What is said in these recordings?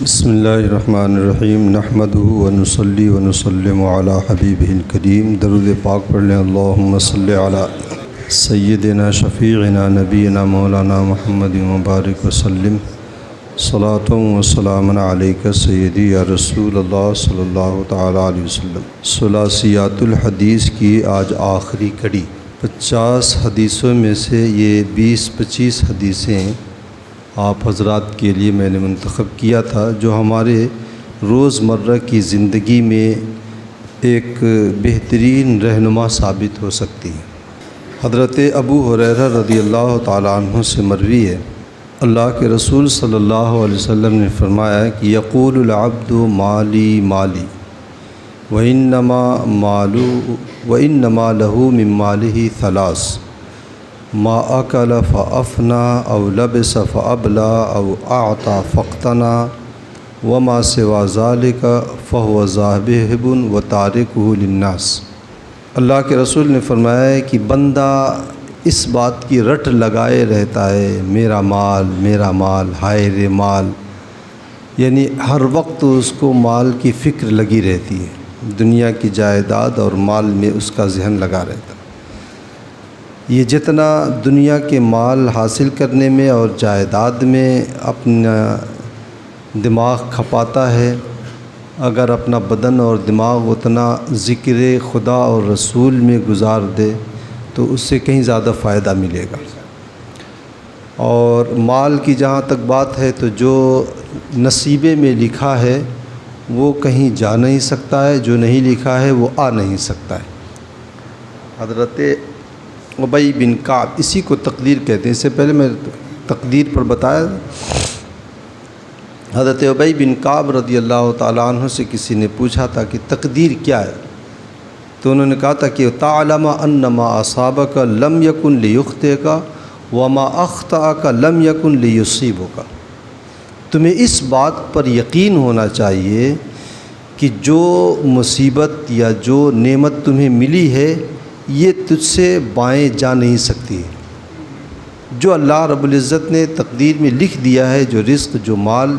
بسم اللہ الرحمن الرحیم نحمدہ ونصلی ونسلم علی حبیبہ الکریم۔ درود پاک پڑھ لیں۔ اللہم صلی علی سیدنا شفیعنا نبینا مولانا محمد مبارک وسلم۔ صلاۃ و سلام علیک سیدی یا رسول اللہ صلی اللہ تعالی علیہ وسلم۔ ثلاثیات الحدیث کی آج آخری کڑی 50 حدیثوں میں سے یہ 20-25 حدیثیں آپ حضرات کے لیے میں نے منتخب کیا تھا، جو ہمارے روزمرہ کی زندگی میں ایک بہترین رہنما ثابت ہو سکتی ہیں۔ حضرت ابو ہریرہ رضی اللہ تعالیٰ عنہ سے مروی ہے، اللہ کے رسول صلی اللہ علیہ وسلم نے فرمایا کہ یقول العبد مالی مالی وإنما له من ماله ثلاث ما اکل فافنا او لبس فابلا او اعطى فاقتنا وما سوى ذلك فهو ذاهب وتاركه للناس۔ اللہ کے رسول نے فرمایا ہے کہ بندہ اس بات کی رٹ لگائے رہتا ہے، میرا مال ہائے رے مال، یعنی ہر وقت اس کو مال کی فکر لگی رہتی ہے، دنیا کی جائیداد اور مال میں اس کا ذہن لگا رہتا ہے۔ یہ جتنا دنیا کے مال حاصل کرنے میں اور جائیداد میں اپنا دماغ کھپاتا ہے، اگر اپنا بدن اور دماغ اتنا ذکر خدا اور رسول میں گزار دے تو اس سے کہیں زیادہ فائدہ ملے گا۔ اور مال کی جہاں تک بات ہے تو جو نصیبے میں لکھا ہے وہ کہیں جا نہیں سکتا ہے، جو نہیں لکھا ہے وہ آ نہیں سکتا ہے۔ حضرت ابی بن کعب، اسی کو تقدیر کہتے ہیں، اس سے پہلے میں تقدیر پر بتایا۔ حضرت ابی بن کعب رضی اللہ تعالیٰ عنہ سے کسی نے پوچھا تھا کہ تقدیر کیا ہے، تو انہوں نے کہا تھا کہ تعلم ان ما اصابک لم یکن لیخطئک وما اخطأک لم یکن لیصیبک۔ تمہیں اس بات پر یقین ہونا چاہیے کہ جو مصیبت یا جو نعمت تمہیں ملی ہے یہ تجھ سے بائیں جا نہیں سکتی۔ جو اللہ رب العزت نے تقدیر میں لکھ دیا ہے، جو رزق، جو مال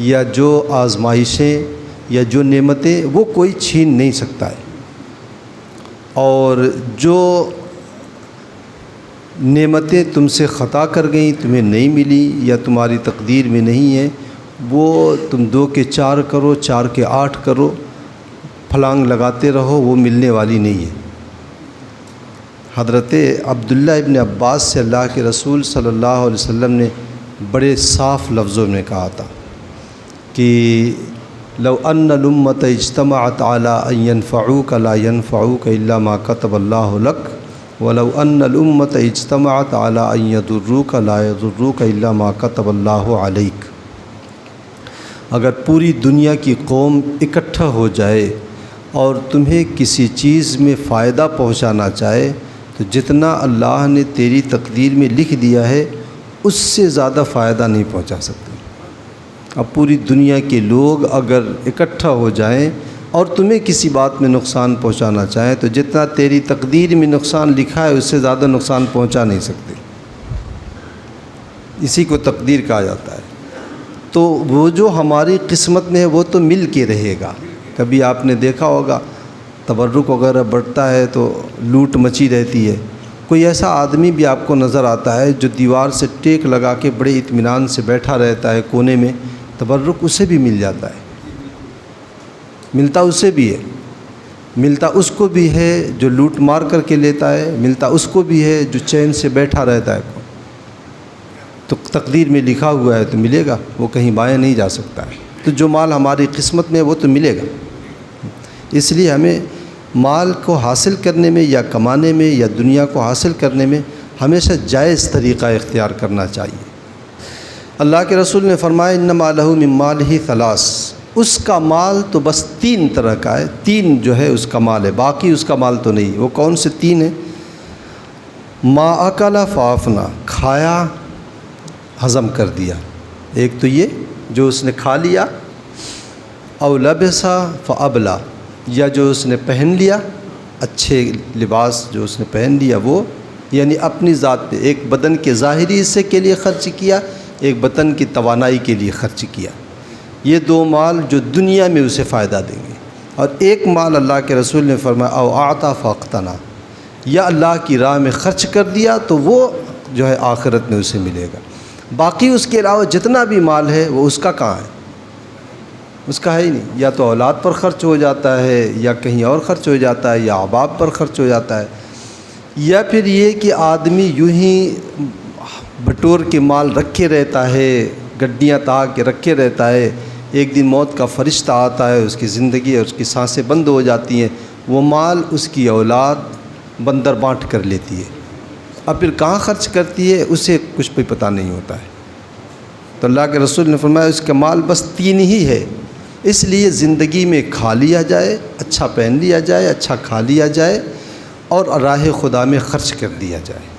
یا جو آزمائشیں یا جو نعمتیں، وہ کوئی چھین نہیں سکتا ہے۔ اور جو نعمتیں تم سے خطا کر گئیں، تمہیں نہیں ملی یا تمہاری تقدیر میں نہیں ہے، وہ تم 2 کے 4 کرو، 4 کے 8 کرو، پھلانگ لگاتے رہو، وہ ملنے والی نہیں ہے۔ حضرت عبداللہ ابن عباس سے اللہ کے رسول صلی اللہ علیہ وسلم نے بڑے صاف لفظوں میں کہا تھا کہ لو ان الامت اجتمعت علی ان ينفعوک لا ينفعوک الا ما كتب اللہ لک ولو ان الامت اجتمعت علی ان يضروک لا يضروک الا ما كتب اللہ علیک۔ اگر پوری دنیا کی قوم اکٹھا ہو جائے اور تمہیں کسی چیز میں فائدہ پہنچانا چاہے تو جتنا اللہ نے تیری تقدیر میں لکھ دیا ہے اس سے زیادہ فائدہ نہیں پہنچا سکتے۔ اب پوری دنیا کے لوگ اگر اکٹھا ہو جائیں اور تمہیں کسی بات میں نقصان پہنچانا چاہیں تو جتنا تیری تقدیر میں نقصان لکھا ہے اس سے زیادہ نقصان پہنچا نہیں سکتے۔ اسی کو تقدیر کہا جاتا ہے۔ تو وہ جو ہماری قسمت میں ہے وہ تو مل کے رہے گا۔ کبھی آپ نے دیکھا ہوگا تبرک وغیرہ بڑھتا ہے تو لوٹ مچی رہتی ہے۔ کوئی ایسا آدمی بھی آپ کو نظر آتا ہے جو دیوار سے ٹیک لگا کے بڑے اطمینان سے بیٹھا رہتا ہے کونے میں، تبرک اسے بھی مل جاتا ہے، ملتا اسے بھی ہے، ملتا اس کو بھی ہے جو لوٹ مار کر کے لیتا ہے، ملتا اس کو بھی ہے جو چین سے بیٹھا رہتا ہے۔ تو تقدیر میں لکھا ہوا ہے تو ملے گا، وہ کہیں بائیں نہیں جا سکتا ہے۔ تو جو مال ہماری قسمت میں ہے وہ تو ملے گا۔ اس لیے ہمیں مال کو حاصل کرنے میں یا کمانے میں یا دنیا کو حاصل کرنے میں ہمیشہ جائز طریقہ اختیار کرنا چاہیے۔ اللہ کے رسول نے فرمایا انما لہ من مالہ ثلاث، اس کا مال تو بس 3 طرح کا ہے، 3 جو ہے اس کا مال ہے، باقی اس کا مال تو نہیں۔ وہ کون سے 3 ہیں؟ ما اکل فافنا، کھایا ہضم کر دیا، ایک تو یہ جو اس نے کھا لیا، او لبسا فابلا، یا جو اس نے پہن لیا، اچھے لباس جو اس نے پہن لیا، وہ یعنی اپنی ذات پہ، ایک بدن کے ظاہری حصے کے لیے خرچ کیا، ایک بدن کی توانائی کے لیے خرچ کیا۔ یہ 2 مال جو دنیا میں اسے فائدہ دیں گے، اور ایک مال اللہ کے رسول نے فرمایا او اعطا فاقتنا، یا اللہ کی راہ میں خرچ کر دیا تو وہ جو ہے آخرت میں اسے ملے گا۔ باقی اس کے علاوہ جتنا بھی مال ہے وہ اس کا کہاں ہے؟ اس کا ہے ہی نہیں، یا تو اولاد پر خرچ ہو جاتا ہے، یا کہیں اور خرچ ہو جاتا ہے، یا احباب پر خرچ ہو جاتا ہے، یا پھر یہ کہ آدمی یوں ہی بٹور کے مال رکھے رہتا ہے، گڈیاں تاگ کے رکھے رہتا ہے، ایک دن موت کا فرشتہ آتا ہے، اس کی زندگی اور اس کی سانسیں بند ہو جاتی ہیں، وہ مال اس کی اولاد بندر بانٹ کر لیتی ہے، اب پھر کہاں خرچ کرتی ہے اسے کچھ بھی پتہ نہیں ہوتا ہے۔ تو اللہ کے رسول نے فرمایا اس کا مال بس 3 ہی ہے، اس لیے زندگی میں کھا لیا جائے، اچھا پہن لیا جائے، اچھا کھا لیا جائے، اور راہ خدا میں خرچ کر دیا جائے۔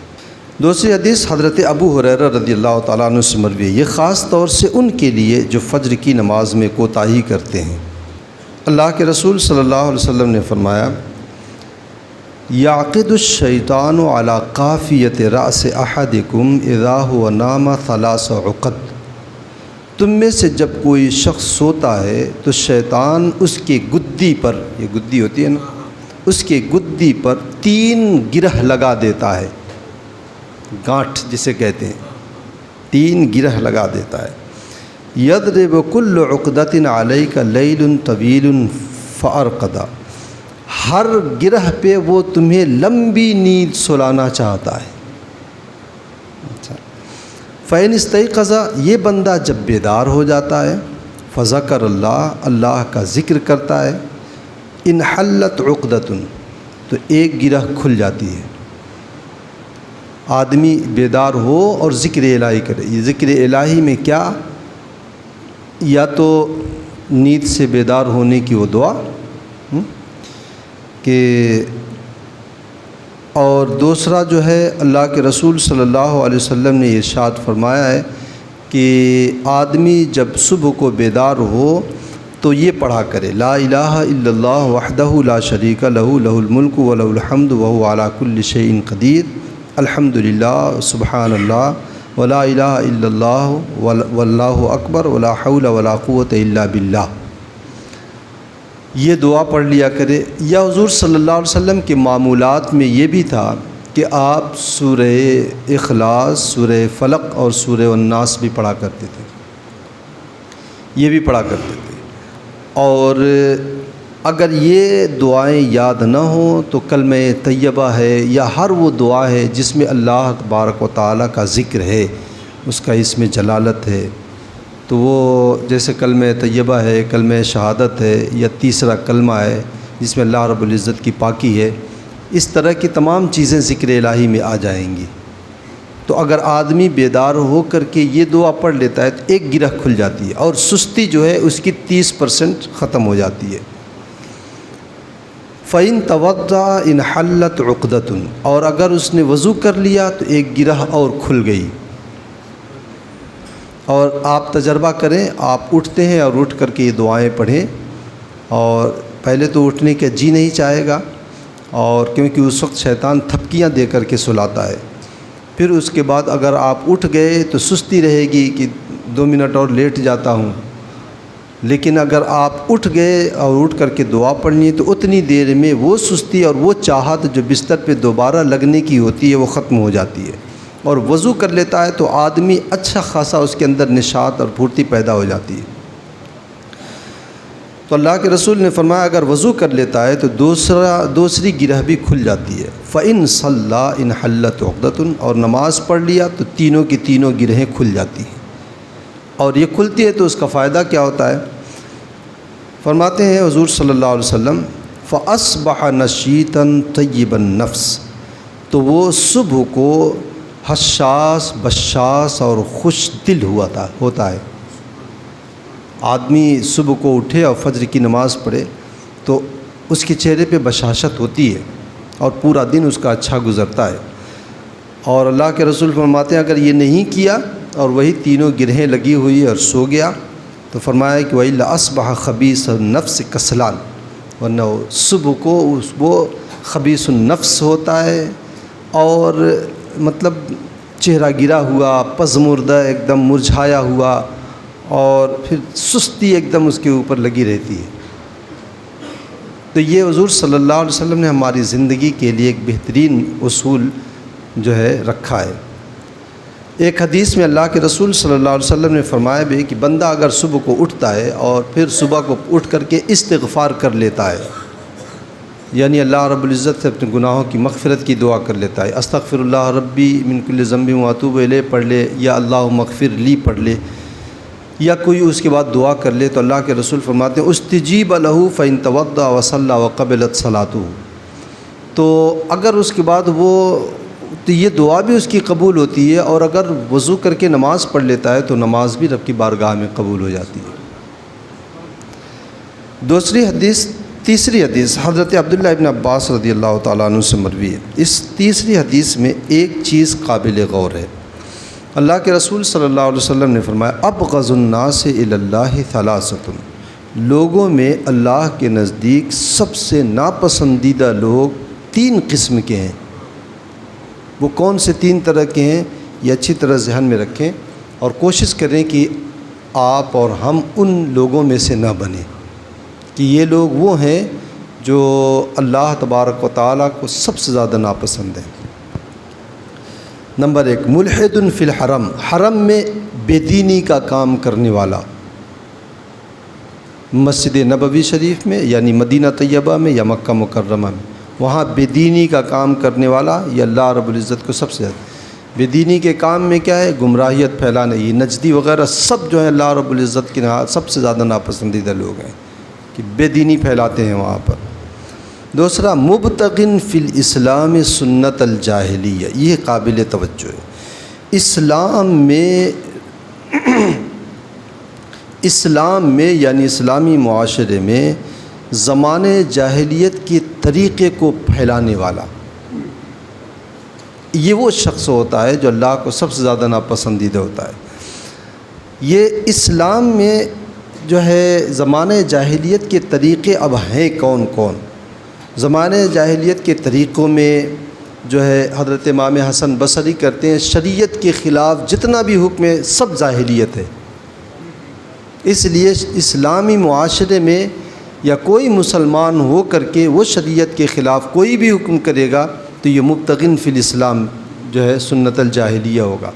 دوسری حدیث حضرت ابو ہریرہ رضی اللہ تعالیٰ عنہ سے مروی ہے، یہ خاص طور سے ان کے لیے جو فجر کی نماز میں کوتاہی کرتے ہیں۔ اللہ کے رسول صلی اللہ علیہ وسلم نے فرمایا یعقد الشیطان علی قافیۃ رأس احدکم اذا هو نام 3 عقد، تم میں سے جب کوئی شخص سوتا ہے تو شیطان اس کے گدی پر، یہ گدی ہوتی ہے نا، اس کے گدی پر 3 گرہ لگا دیتا ہے، گانٹھ جسے کہتے ہیں، 3 گرہ لگا دیتا ہے۔ یضرب کل عقدۃ علیک لیل طویل فارقدا، ہر گرہ پہ وہ تمہیں لمبی نیند سلانا چاہتا ہے۔ فَإِنِ اسْتَيْقَظَ، یہ بندہ جب بیدار ہو جاتا ہے، فذکر اللہ، اللہ کا ذکر کرتا ہے، انحلت عقدۃ، تو ایک گرہ کھل جاتی ہے۔ آدمی بیدار ہو اور ذکر الہی کرے، یہ ذکر الہی میں کیا، یا تو نیند سے بیدار ہونے کی وہ دعا کہ، اور دوسرا جو ہے اللہ کے رسول صلی اللہ علیہ وسلم نے ارشاد فرمایا ہے کہ آدمی جب صبح کو بیدار ہو تو یہ پڑھا کرے لا الہ الا اللہ وحدہ لا شریک لہ لہ الملک و لہ الحمد وہو علی کل شیء قدیر، الحمد للہ، سبحان اللہ، ولا الہ الا اللہ واللہ اکبر ولا حول ولا قوۃ الا باللہ، یہ دعا پڑھ لیا کرے۔ یا حضور صلی اللہ علیہ وسلم کے معمولات میں یہ بھی تھا کہ آپ سورہ اخلاص، سورہ فلق اور سورہ الناس بھی پڑھا کرتے تھے، یہ بھی پڑھا کرتے تھے، اور اگر یہ دعائیں یاد نہ ہوں تو کلمہ طیبہ ہے یا ہر وہ دعا ہے جس میں اللہ تبارک و تعالیٰ کا ذکر ہے، اس کا اسم جلالت ہے، تو وہ جیسے کلمہ طیبہ ہے، کلمہ شہادت ہے، یا تیسرا کلمہ ہے جس میں اللہ رب العزت کی پاکی ہے، اس طرح کی تمام چیزیں ذکر الہی میں آ جائیں گی۔ تو اگر آدمی بیدار ہو کر کے یہ دعا پڑھ لیتا ہے تو ایک گرہ کھل جاتی ہے، اور سستی جو ہے اس کی 30% ختم ہو جاتی ہے۔ فَإِن تَوَضَّأَ انْحَلَّتْ عُقْدَةٌ، اور اگر اس نے وضو کر لیا تو ایک گرہ اور کھل گئی۔ اور آپ تجربہ کریں، آپ اٹھتے ہیں اور اٹھ کر کے یہ دعائیں پڑھیں، اور پہلے تو اٹھنے کا جی نہیں چاہے گا، اور کیونکہ اس وقت شیطان تھپکیاں دے کر کے سلاتا ہے، پھر اس کے بعد اگر آپ اٹھ گئے تو سستی رہے گی کہ 2 منٹ اور لیٹ جاتا ہوں، لیکن اگر آپ اٹھ گئے اور اٹھ کر کے دعا پڑھنی تو اتنی دیر میں وہ سستی اور وہ چاہت جو بستر پہ دوبارہ لگنے کی ہوتی ہے وہ ختم ہو جاتی ہے، اور وضو کر لیتا ہے تو آدمی اچھا خاصا اس کے اندر نشاط اور پھرتی پیدا ہو جاتی ہے۔ تو اللہ کے رسول نے فرمایا اگر وضو کر لیتا ہے تو دوسری گرہ بھی کھل جاتی ہے۔ فَإِن صَلَّى انْحَلَّتْ عُقْدَةٌ، اور نماز پڑھ لیا تو تینوں کی تینوں گرہیں کھل جاتی ہیں، اور یہ کھلتی ہے تو اس کا فائدہ کیا ہوتا ہے؟ فرماتے ہیں حضور صلی اللہ علیہ وسلم فَأَصْبَحَ نَشِيطًا طَيِّبَ النَّفْسِ، تو وہ صبح کو حساس، بشاش اور خوش دل ہوتا ہے۔ آدمی صبح کو اٹھے اور فجر کی نماز پڑھے تو اس کے چہرے پہ بشاشت ہوتی ہے اور پورا دن اس کا اچھا گزرتا ہے۔ اور اللہ کے رسول فرماتے ہیں اگر یہ نہیں کیا اور وہی تینوں گرہیں لگی ہوئی اور سو گیا تو فرمایا کہ وَإِلَّا أَصْبَحَ خَبِيثَ النَّفْسِ كَسْلَانٍ، ورنہ صبح کو وہ خبیث النفس ہوتا ہے اور مطلب چہرہ گرا ہوا، پزمردہ، ایک دم مرجھایا ہوا، اور پھر سستی ایک دم اس کے اوپر لگی رہتی ہے۔ تو یہ حضور صلی اللہ علیہ وسلم نے ہماری زندگی کے لیے ایک بہترین اصول جو ہے رکھا ہے۔ ایک حدیث میں اللہ کے رسول صلی اللہ علیہ وسلم نے فرمایا بھی کہ بندہ اگر صبح کو اٹھتا ہے اور پھر صبح کو اٹھ کر کے استغفار کر لیتا ہے، یعنی اللہ رب العزت سے اپنے گناہوں کی مغفرت کی دعا کر لیتا ہے، استغفر اللہ ربی من کل ذنب واتوب الیہ پڑھ لے، یا اللہ مغفر لی پڑھ لے، یا کوئی اس کے بعد دعا کر لے، تو اللہ کے رسول فرماتے ہیں استجیب لہ فإن توضأ وصلى وقبلت صلاتہ، تو اگر اس کے بعد تو یہ دعا بھی اس کی قبول ہوتی ہے، اور اگر وضو کر کے نماز پڑھ لیتا ہے تو نماز بھی رب کی بارگاہ میں قبول ہو جاتی ہے۔ تیسری حدیث حضرت عبداللہ ابن عباس رضی اللہ تعالیٰ عنہ سے مروی ہے۔ اس تیسری حدیث میں ایک چیز قابل غور ہے۔ اللہ کے رسول صلی اللہ علیہ وسلم نے فرمایا ابغض الناس الی اللہ ثلاثۃ، لوگوں میں اللہ کے نزدیک سب سے ناپسندیدہ لوگ 3 قسم کے ہیں۔ وہ کون سے 3 طرح کے ہیں، یہ اچھی طرح ذہن میں رکھیں اور کوشش کریں کہ آپ اور ہم ان لوگوں میں سے نہ بنیں، کہ یہ لوگ وہ ہیں جو اللہ تبارک و تعالیٰ کو سب سے زیادہ ناپسند ہیں۔ نمبر 1، ملحد فی الحرم، حرم میں بے دینی کا کام کرنے والا، مسجد نبوی شریف میں یعنی مدینہ طیبہ میں یا مکہ مکرمہ میں، وہاں بے دینی کا کام کرنے والا یہ اللہ رب العزت کو سب سے زیادہ، بے دینی کے کام میں کیا ہے، گمراہیت پھیلانے، یہ نجدی وغیرہ سب جو ہے اللہ رب العزت کے سب سے زیادہ ناپسندیدہ لوگ ہیں کہ بے دینی پھیلاتے ہیں وہاں پر۔ دوسرا، مبتغن فی الاسلام سنت الجاہلیہ، یہ قابل توجہ ہے۔ اسلام میں یعنی اسلامی معاشرے میں زمانے جاہلیت کے طریقے کو پھیلانے والا، یہ وہ شخص ہوتا ہے جو اللہ کو سب سے زیادہ ناپسندیدہ ہوتا ہے۔ یہ اسلام میں جو ہے زمانے جاہلیت کے طریقے اب ہیں کون کون؟ زمانے جاہلیت کے طریقوں میں جو ہے حضرت امام حسن بصری کرتے ہیں شریعت کے خلاف جتنا بھی حکم ہے سب جاہلیت ہے۔ اس لیے اسلامی معاشرے میں یا کوئی مسلمان ہو کر کے وہ شریعت کے خلاف کوئی بھی حکم کرے گا تو یہ مبتغن فی الاسلام جو ہے سنت الجاہلیہ ہوگا،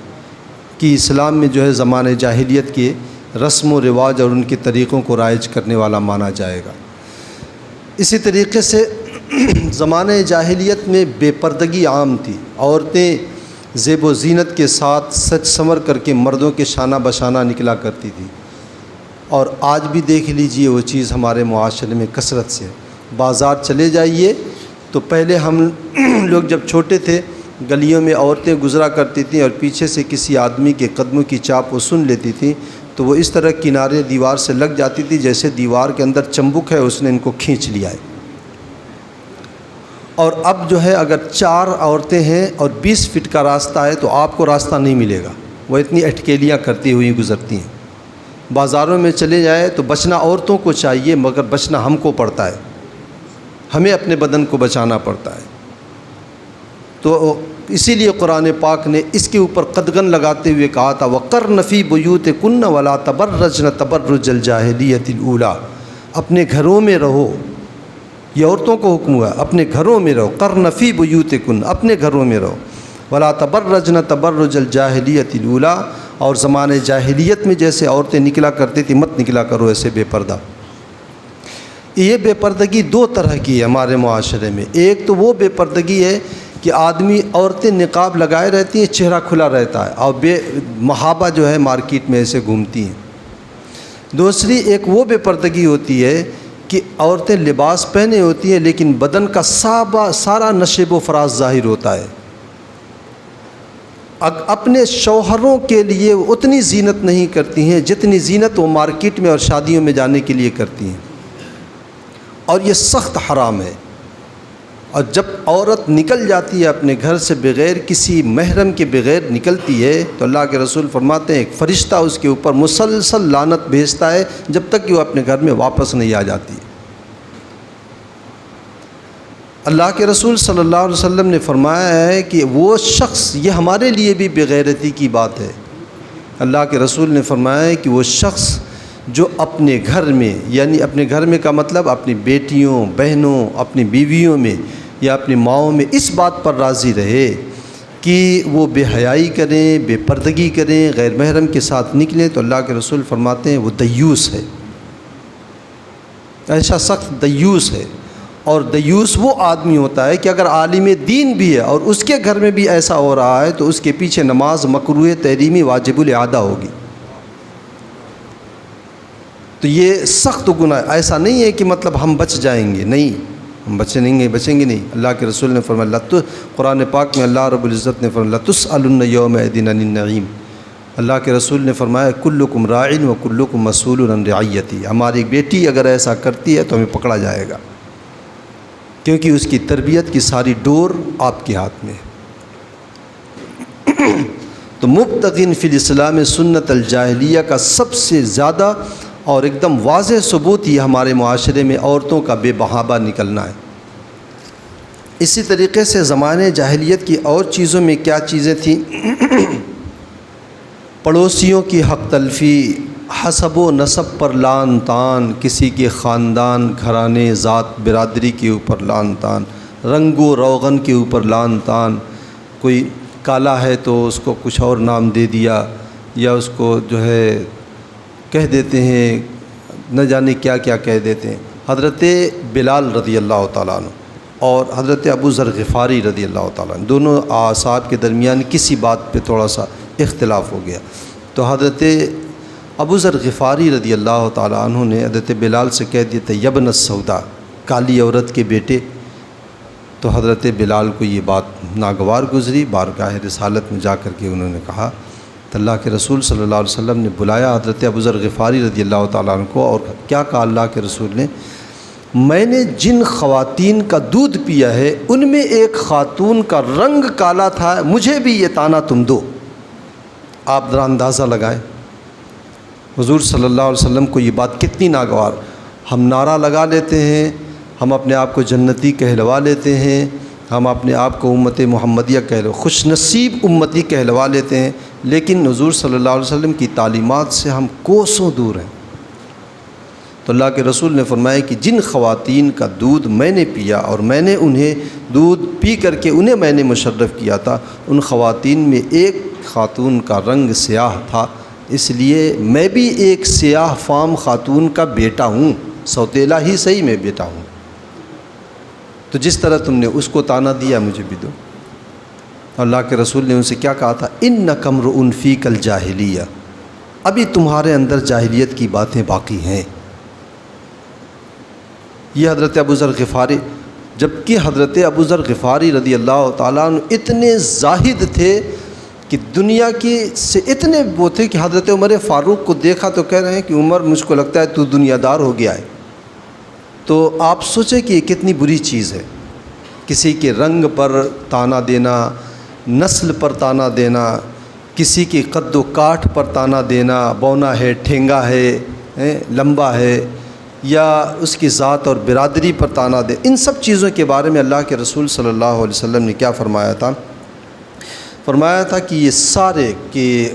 کہ اسلام میں جو ہے زمانے جاہلیت کے رسم و رواج اور ان کے طریقوں کو رائج کرنے والا مانا جائے گا۔ اسی طریقے سے زمانے جاہلیت میں بے پردگی عام تھی، عورتیں زیب و زینت کے ساتھ سج سنور کر کے مردوں کے شانہ بشانہ نکلا کرتی تھی، اور آج بھی دیکھ لیجئے وہ چیز ہمارے معاشرے میں کثرت سے۔ بازار چلے جائیے تو پہلے ہم لوگ جب چھوٹے تھے گلیوں میں عورتیں گزرا کرتی تھیں اور پیچھے سے کسی آدمی کے قدموں کی چاپ وہ سن لیتی تھیں تو وہ اس طرح کنارے دیوار سے لگ جاتی تھی جیسے دیوار کے اندر چمبک ہے اس نے ان کو کھینچ لیا ہے۔ اور اب جو ہے اگر 4 عورتیں ہیں اور 20 فٹ کا راستہ ہے تو آپ کو راستہ نہیں ملے گا، وہ اتنی اٹکیلیاں کرتی ہوئی گزرتی ہیں۔ بازاروں میں چلے جائے تو بچنا عورتوں کو چاہیے مگر بچنا ہم کو پڑتا ہے، ہمیں اپنے بدن کو بچانا پڑتا ہے۔ تو اسی لیے قرآن پاک نے اس کے اوپر قدغن لگاتے ہوئے کہا تھا وَقَرْنَ فِي بُيُوتِكُنَّ وَلَا تَبَرَّجْنَ تَبَرُّجَ الْجَاهِلِيَّةِ الْأُولَىٰ، اپنے گھروں میں رہو، یہ عورتوں کو حکم ہوا اپنے گھروں میں رہو، قَرْنَ فِي بُيُوتِكُنَّ، اپنے گھروں میں رہو، وَلَا تَبَرَّجْنَ تَبَرُّجَ الْجَاهِلِيَّةِ الْأُولَىٰ، اور زمانے جاہلیت میں جیسے عورتیں نکلا کرتی تھی مت نکلا کرو ایسے بے پردہ۔ یہ بے پردگی 2 طرح کی ہے ہمارے معاشرے میں۔ ایک تو وہ بے پردگی ہے کہ عورتیں نقاب لگائے رہتی ہیں، چہرہ کھلا رہتا ہے اور بے محابہ جو ہے مارکیٹ میں ایسے گھومتی ہیں۔ دوسری ایک وہ بے پردگی ہوتی ہے کہ عورتیں لباس پہنے ہوتی ہیں لیکن بدن کا سارا نشیب و فراز ظاہر ہوتا ہے۔ اپنے شوہروں کے لیے اتنی زینت نہیں کرتی ہیں جتنی زینت وہ مارکیٹ میں اور شادیوں میں جانے کے لیے کرتی ہیں، اور یہ سخت حرام ہے۔ اور جب عورت نکل جاتی ہے اپنے گھر سے بغیر کسی محرم کے بغیر نکلتی ہے تو اللہ کے رسول فرماتے ہیں ایک فرشتہ اس کے اوپر مسلسل لعنت بھیجتا ہے جب تک کہ وہ اپنے گھر میں واپس نہیں آ جاتی۔ اللہ کے رسول صلی اللہ علیہ وسلم نے فرمایا ہے کہ وہ شخص، یہ ہمارے لیے بھی بے غیرتی کی بات ہے، اللہ کے رسول نے فرمایا ہے کہ وہ شخص جو اپنے گھر میں، یعنی اپنے گھر میں کا مطلب اپنی بیٹیوں، بہنوں، اپنی بیویوں میں یا اپنی ماؤں میں اس بات پر راضی رہے کہ وہ بے حیائی کریں، بے پردگی کریں، غیر محرم کے ساتھ نکلیں، تو اللہ کے رسول فرماتے ہیں وہ دیوس ہے، ایسا سخت دیوس ہے۔ اور دیوس وہ آدمی ہوتا ہے کہ اگر عالم دین بھی ہے اور اس کے گھر میں بھی ایسا ہو رہا ہے تو اس کے پیچھے نماز مکروہ تحریمی واجب الاعادہ ہوگی۔ تو یہ سخت گناہ، ایسا نہیں ہے کہ مطلب ہم بچ جائیں گے، نہیں، ہم بچیں گے نہیں۔ اللہ کے رسول نے فرمایا قرآن پاک میں اللہ رب العزت نے فرمایا لَتُسْأَلُنَّ يَوْمَئِذٍ عَنِ النَّعِيمِ، اللہ کے رسول نے فرمایا کلکم راعٍ وکلکم مسئول عن رعیتہ، ہماری ایک بیٹی اگر ایسا کرتی ہے تو ہمیں پکڑا جائے گا، کیونکہ اس کی تربیت کی ساری ڈور آپ کے ہاتھ میں ہے۔ تو مبتغٍ فی الاسلام سنت الجاہلیہ کا سب سے زیادہ اور ایک دم واضح ثبوت یہ ہمارے معاشرے میں عورتوں کا بے بہابہ نکلنا ہے۔ اسی طریقے سے زمانے جاہلیت کی اور چیزوں میں کیا چیزیں تھیں؟ پڑوسیوں کی حق تلفی، حسب و نسب پر لعن طعن، کسی کے خاندان، گھرانے، ذات، برادری کے اوپر لعن طعن، رنگ و روغن کے اوپر لعن طعن، کوئی کالا ہے تو اس کو کچھ اور نام دے دیا، یا اس کو جو ہے کہہ دیتے ہیں نہ جانے کیا کیا کہہ دیتے ہیں۔ حضرت بلال رضی اللہ تعالیٰ عنہ اور حضرت ابو ذر غفاری رضی اللہ تعالیٰ عنہ، دونوں اصحاب کے درمیان کسی بات پہ تھوڑا سا اختلاف ہو گیا، تو حضرت ابو ذر غفاری رضی اللہ تعالیٰ عنہ نے حضرت بلال سے کہہ دیا تھا یبن السودا، کالی عورت کے بیٹے۔ تو حضرت بلال کو یہ بات ناگوار گزری، بارگاہ رسالت میں جا کر کے انہوں نے کہا، تو اللہ کے رسول صلی اللہ علیہ وسلم نے بلایا حضرت ابو ذر غفاری رضی اللہ تعالیٰ عنہ کو، اور کیا کہا اللہ کے رسول نے، میں نے جن خواتین کا دودھ پیا ہے ان میں ایک خاتون کا رنگ کالا تھا، مجھے بھی یہ طعنہ تم دو۔ آپ ذرا اندازہ لگائیں حضور صلی اللہ علیہ وسلم کو یہ بات کتنی ناگوار۔ ہم نعرہ لگا لیتے ہیں، ہم اپنے آپ کو جنتی کہلوا لیتے ہیں، ہم اپنے آپ کو امت محمدیہ خوش نصیب امتی کہلوا لیتے ہیں، لیکن حضور صلی اللہ علیہ وسلم کی تعلیمات سے ہم کوسوں دور ہیں۔ تو اللہ کے رسول نے فرمایا کہ جن خواتین کا دودھ میں نے پیا اور میں نے انہیں دودھ پی کر کے انہیں میں نے مشرف کیا تھا، ان خواتین میں ایک خاتون کا رنگ سیاہ تھا، اس لیے میں بھی ایک سیاہ فام خاتون کا بیٹا ہوں، سوتیلا ہی صحیح میں بیٹا ہوں، تو جس طرح تم نے اس کو طعنہ دیا مجھے بھی دو۔ اللہ کے رسول نے ان سے کیا کہا تھا، اِنَّکَ امْرُؤٌ فِیکَ الْجَاہِلیَّہ، ابھی تمہارے اندر جاہلیت کی باتیں باقی ہیں۔ یہ حضرت ابو ذر غفاری، جبکہ حضرت ابو ذر غفاری رضی اللہ تعالیٰ عنہ اتنے زاہد تھے کہ دنیا کی سے اتنے وہ تھے کہ حضرت عمر فاروق کو دیکھا تو کہہ رہے ہیں کہ عمر مجھ کو لگتا ہے تو دنیا دار ہو گیا ہے۔ تو آپ سوچیں کہ یہ کتنی بری چیز ہے، کسی کے رنگ پر طعنہ دینا، نسل پر طعنہ دینا، کسی کے قد و کاٹھ پر طعنہ دینا، بونا ہے، ٹھینگا ہے، لمبا ہے، یا اس کی ذات اور برادری پر طعنہ دے، ان سب چیزوں کے بارے میں اللہ کے رسول صلی اللہ علیہ وسلم نے کیا فرمایا تھا؟ فرمایا تھا کہ یہ سارے کہ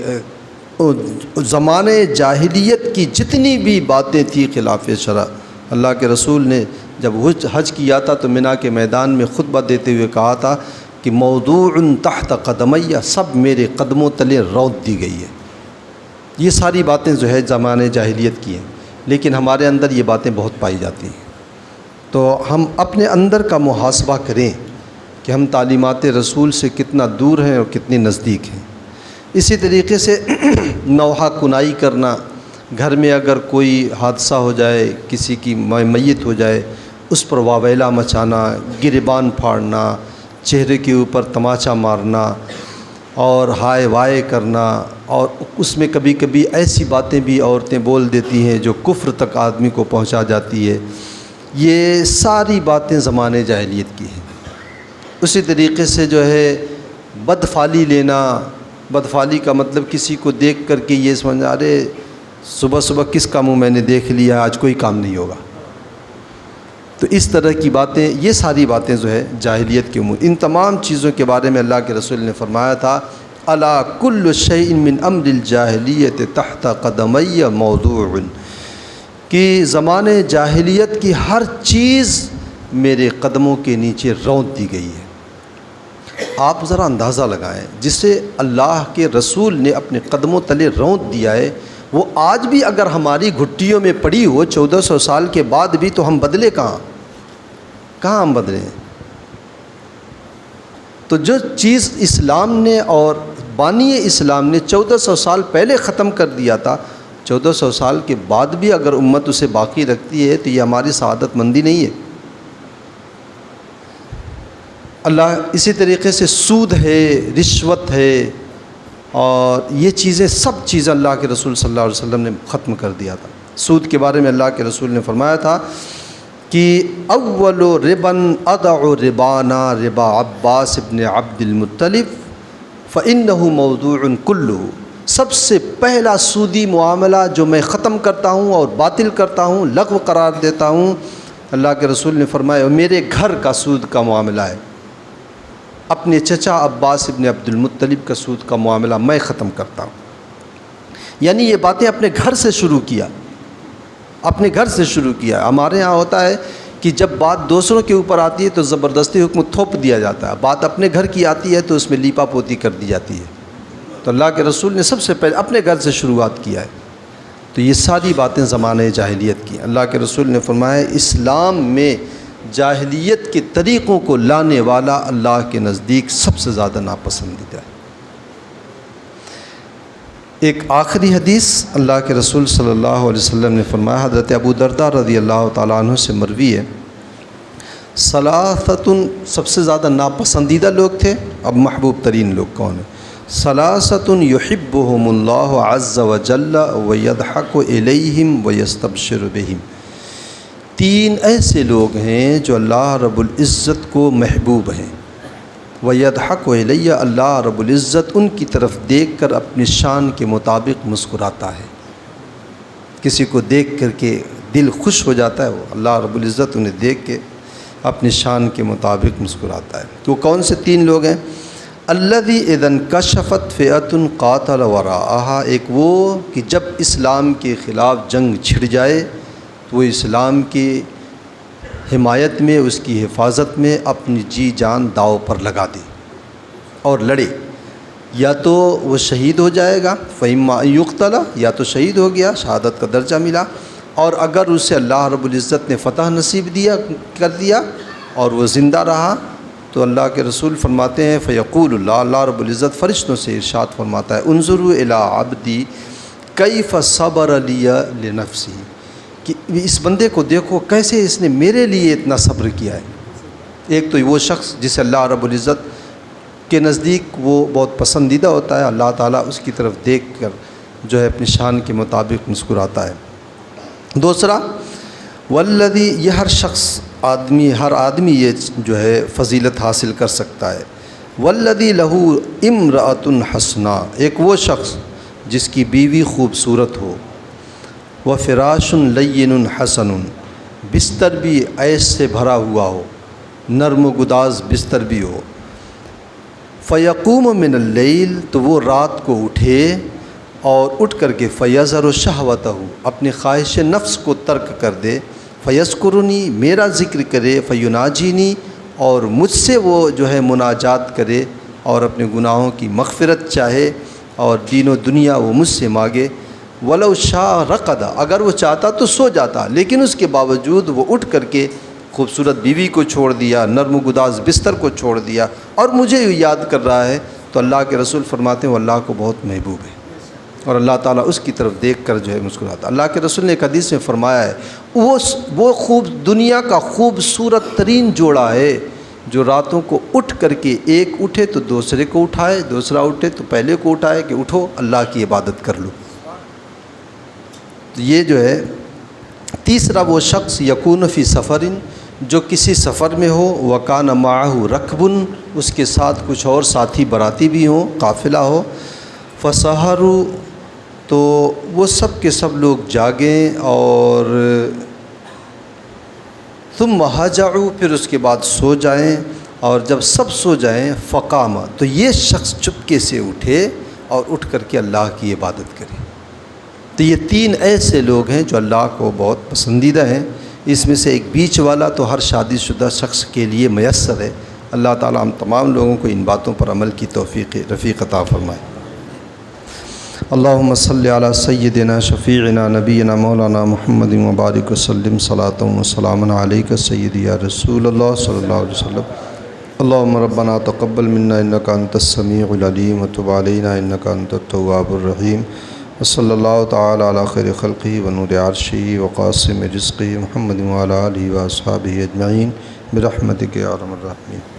زمانے جاہلیت کی جتنی بھی باتیں تھیں خلاف شرع، اللہ کے رسول نے جب حج کیا تھا تو منا کے میدان میں خطبہ دیتے ہوئے کہا تھا کہ موضوع تحت قدمیہ، سب میرے قدموں تلے روت دی گئی ہے۔ یہ ساری باتیں جو ہے زمانے جاہلیت کی ہیں، لیکن ہمارے اندر یہ باتیں بہت پائی جاتی ہیں۔ تو ہم اپنے اندر کا محاسبہ کریں کہ ہم تعلیمات رسول سے کتنا دور ہیں اور کتنے نزدیک ہیں۔ اسی طریقے سے نوحہ کنائی کرنا، گھر میں اگر کوئی حادثہ ہو جائے، کسی کی میت ہو جائے، اس پر واویلا مچانا، گریبان پھاڑنا، چہرے کے اوپر تماچا مارنا اور ہائے وائے کرنا، اور اس میں کبھی کبھی ایسی باتیں بھی عورتیں بول دیتی ہیں جو کفر تک آدمی کو پہنچا جاتی ہے، یہ ساری باتیں زمانے جاہلیت کی ہیں۔ اسی طریقے سے جو ہے بدفعلی لینا، بدفعلی کا مطلب کسی کو دیکھ کر کے یہ سمجھنا ارے صبح صبح کس کا منہ میں نے دیکھ لیا، آج کوئی کام نہیں ہوگا، تو اس طرح کی باتیں، یہ ساری باتیں جو ہے جاہلیت کے امور، ان تمام چیزوں کے بارے میں اللہ کے رسول نے فرمایا تھا الا کل شیء من امر الجاہلیت تحت قدمی موضوع، کہ زمانے جاہلیت کی ہر چیز میرے قدموں کے نیچے رونت دی گئی ہے۔ آپ ذرا اندازہ لگائیں، جسے اللہ کے رسول نے اپنے قدموں تلے رونت دیا ہے، وہ آج بھی اگر ہماری گھٹیوں میں پڑی ہو 1400 سال کے بعد بھی، تو ہم بدلے کہاں ہم بدلے ہیں؟ تو جو چیز اسلام نے اور بانی اسلام نے 1400 سال پہلے ختم کر دیا تھا، 1400 سال کے بعد بھی اگر امت اسے باقی رکھتی ہے تو یہ ہماری سعادت مندی نہیں ہے۔ اللہ اسی طریقے سے سود ہے، رشوت ہے، اور یہ چیزیں سب چیزیں اللہ کے رسول صلی اللہ علیہ وسلم نے ختم کر دیا تھا۔ سود کے بارے میں اللہ کے رسول نے فرمایا تھا کہ اول ربن ادع ربانا ربا عباس ابن عبد المطلب فإنه موضوع کلہ، سب سے پہلا سودی معاملہ جو میں ختم کرتا ہوں اور باطل کرتا ہوں، لغو قرار دیتا ہوں، اللہ کے رسول نے فرمایا میرے گھر کا سود کا معاملہ ہے، اپنے چچا عباس ابن عبد المطلب کا سود کا معاملہ میں ختم کرتا ہوں۔ یعنی یہ باتیں اپنے گھر سے شروع کیا، اپنے گھر سے شروع کیا۔ ہمارے ہاں ہوتا ہے کہ جب بات دوسروں کے اوپر آتی ہے تو زبردستی حکم تھوپ دیا جاتا ہے، بات اپنے گھر کی آتی ہے تو اس میں لیپا پوتی کر دی جاتی ہے۔ تو اللہ کے رسول نے سب سے پہلے اپنے گھر سے شروعات کیا ہے۔ تو یہ ساری باتیں زمانے جاہلیت کی۔ اللہ کے رسول نے فرمایا اسلام میں جاہلیت کے طریقوں کو لانے والا اللہ کے نزدیک سب سے زیادہ ناپسندیدہ ہے۔ ایک آخری حدیث اللہ کے رسول صلی اللہ علیہ وسلم نے فرمایا، حضرت ابو درداء رضی اللہ تعالیٰ عنہ سے مروی ہے، ثلاثۃ، سب سے زیادہ ناپسندیدہ لوگ تھے، اب محبوب ترین لوگ کون ہیں؟ ثلاثۃ یحبہم اللہ عز وجل ویضحک الیہم ویستبشر بہم، تین ایسے لوگ ہیں جو اللہ رب العزت کو محبوب ہیں، وَيَضْحَكُ إِلَيَّ، اللہ رب العزت ان کی طرف دیکھ کر اپنی شان کے مطابق مسکراتا ہے۔ کسی کو دیکھ کر کے دل خوش ہو جاتا ہے، وہ اللہ رب العزت انہیں دیکھ کے اپنی شان کے مطابق مسکراتا ہے۔ تو کون سے تین لوگ ہیں؟ الَّذِي إِذَا انْكَشَفَتْ فِئَةٌ قَاتَلَ وَرَاءَهَا، ایک وہ کہ جب اسلام کے خلاف جنگ چھڑ جائے تو وہ اسلام کی حمایت میں، اس کی حفاظت میں اپنی جی جان داؤ پر لگا دے اور لڑے، یا تو وہ شہید ہو جائے گا، فَإِمَّا أَن يُقْتَلَ، یا تو شہید ہو گیا، شہادت کا درجہ ملا، اور اگر اسے اللہ رب العزت نے فتح نصیب کر دیا اور وہ زندہ رہا تو اللہ کے رسول فرماتے ہیں فیقول اللہ رب العزت فرشتوں سے ارشاد فرماتا ہے انظروا الی عبدی کیف صبر لی لنفسی، کہ اس بندے کو دیکھو کیسے اس نے میرے لیے اتنا صبر کیا ہے۔ ایک تو وہ شخص جسے اللہ رب العزت کے نزدیک وہ بہت پسندیدہ ہوتا ہے، اللہ تعالیٰ اس کی طرف دیکھ کر جو ہے اپنی شان کے مطابق مسکراتا ہے۔ دوسرا والذی، یہ ہر آدمی یہ جو ہے فضیلت حاصل کر سکتا ہے، والذی لہ امرأۃ حسناء، ایک وہ شخص جس کی بیوی خوبصورت ہو، وفراش لین حسن، بستر بھی عیش سے بھرا ہوا ہو، نرم و گداز بستر بھی ہو، فیقوم من اللیل، تو وہ رات کو اٹھے اور اٹھ کر کے فیظہر شہوتہ، اپنی خواہش نفس کو ترک کر دے، فیذکرنی، میرا ذکر کرے، فیناجینی، اور مجھ سے وہ جو ہے مناجات کرے اور اپنے گناہوں کی مغفرت چاہے اور دین و دنیا وہ مجھ سے مانگے، ولو شاء رقد، اگر وہ چاہتا تو سو جاتا، لیکن اس کے باوجود وہ اٹھ کر کے خوبصورت بیوی کو چھوڑ دیا، نرم و گداز بستر کو چھوڑ دیا اور مجھے یاد کر رہا ہے، تو اللہ کے رسول فرماتے ہیں وہ اللہ کو بہت محبوب ہے اور اللہ تعالیٰ اس کی طرف دیکھ کر جو ہے مسکراتا۔ اللہ کے رسول نے ایک حدیث میں فرمایا ہے وہ دنیا کا خوبصورت ترین جوڑا ہے جو راتوں کو اٹھ کر کے ایک اٹھے تو دوسرے کو اٹھائے، دوسرا اٹھے تو پہلے کو اٹھائے کہ اٹھو اللہ کی عبادت کر لو۔ یہ جو ہے تیسرا وہ شخص یکون فی سفر، جو کسی سفر میں ہو، وکان معہ رکب، اس کے ساتھ کچھ اور ساتھی براتی بھی ہوں، قافلہ ہو، فسحروا، تو وہ سب کے سب لوگ جاگیں اور ثم ہجعوا، پھر اس کے بعد سو جائیں، اور جب سب سو جائیں فقام، تو یہ شخص چپکے سے اٹھے اور اٹھ کر کے اللہ کی عبادت کرے۔ تو یہ 3 ایسے لوگ ہیں جو اللہ کو بہت پسندیدہ ہیں۔ اس میں سے ایک بیچ والا تو ہر شادی شدہ شخص کے لیے میسر ہے۔ اللہ تعالی ہم تمام لوگوں کو ان باتوں پر عمل کی توفیق رفیق عطا فرمائے۔ اللہم صلی علی سیدنا شفیعنا نبینا مولانا محمد مبارک وسلم صلاۃ و سلام علیک سیدی یا رسول اللہ صلی اللہ علیہ وسلم۔ اللہم ربنا تقبل منا انک انت السمیع العلیم وتب علینا انک انت التواب الرحیم، وصلی اللہ تعالی علی خیر خلقہ ونور عرشہ وقاسم رزقہ محمد وعلی آلہ واصحابہ اجمعین برحمتک یا ارحم الراحمین۔